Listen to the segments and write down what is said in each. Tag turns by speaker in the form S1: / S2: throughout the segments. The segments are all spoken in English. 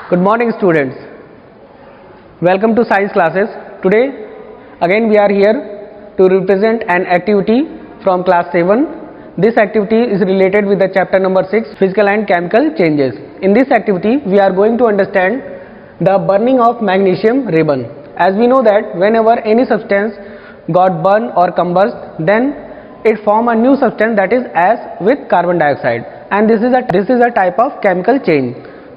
S1: Good morning students. Welcome to science classes. Today again we are here to represent an activity from class 7. This activity is related with the chapter number 6, physical and chemical changes. In this activity we are going to understand the burning of magnesium ribbon. As we know that whenever any substance got burned or combust, then it form a new substance, that is ash with carbon dioxide, and this is a type of chemical change.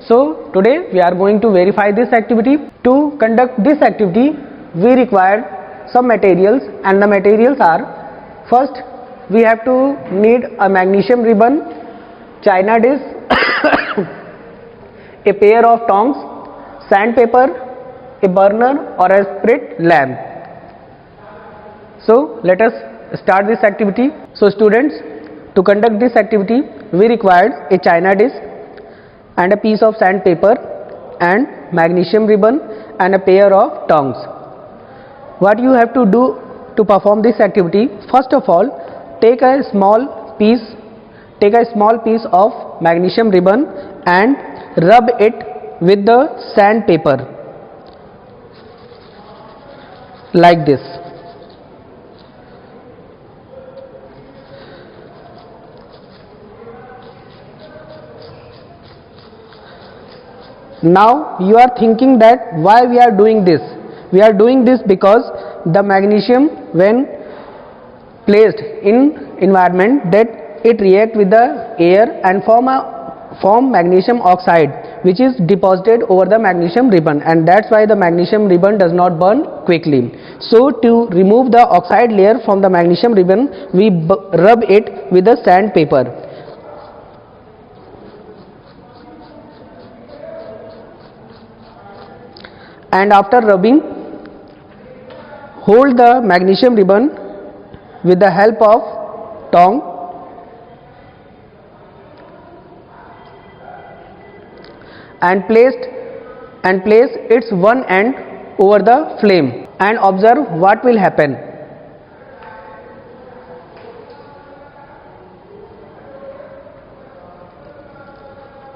S1: So today we are going to verify this activity. To conduct this activity we require some materials, and the materials are: first we have to need a magnesium ribbon, china dish, a pair of tongs, sandpaper, a burner or a spirit lamp. So let us start this activity. So students, to conduct this activity we required a china dish and a piece of sandpaper and magnesium ribbon and a pair of tongs. What you have to do to perform this activity: first of all, take a small piece of magnesium ribbon and rub it with the sandpaper like this. Now you are thinking that why we are doing this. We are doing this because the magnesium, when placed in environment, that it react with the air and form magnesium oxide, which is deposited over the magnesium ribbon, and that's why the magnesium ribbon does not burn quickly. So to remove the oxide layer from the magnesium ribbon, we rub it with the sandpaper. And after rubbing, hold the magnesium ribbon with the help of tongue and place its one end over the flame and observe what will happen.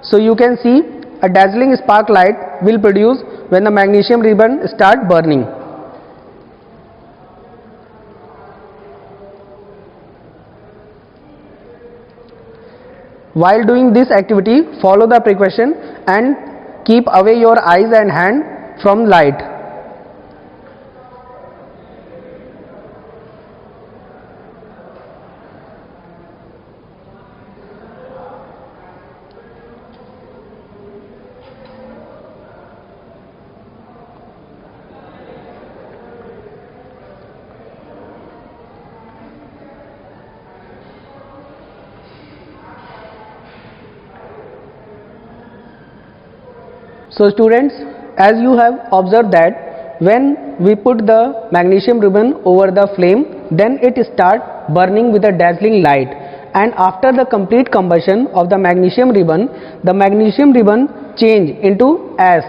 S1: So you can see a dazzling spark light will produce when the magnesium ribbon start burning. While doing this activity, follow the precaution and keep away your eyes and hand from light. So students, as you have observed that when we put the magnesium ribbon over the flame, then it start burning with a dazzling light, and after the complete combustion of the magnesium ribbon change into ash,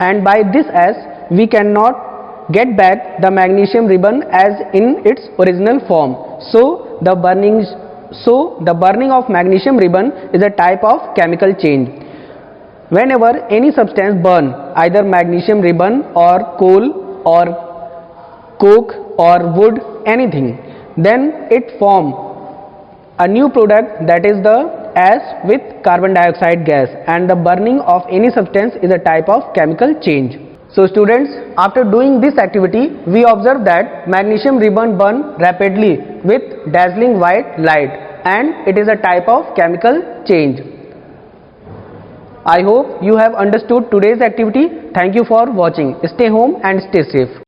S1: and by this ash we cannot get back the magnesium ribbon as in its original form. So the burning of magnesium ribbon is a type of chemical change. Whenever any substance burn, either magnesium ribbon or coal or coke or wood, anything, then it form a new product, that is the ash with carbon dioxide gas, and the burning of any substance is a type of chemical change. So students, after doing this activity we observe that magnesium ribbon burn rapidly with dazzling white light, and it is a type of chemical change. I hope you have understood today's activity. Thank you for watching. Stay home and stay safe.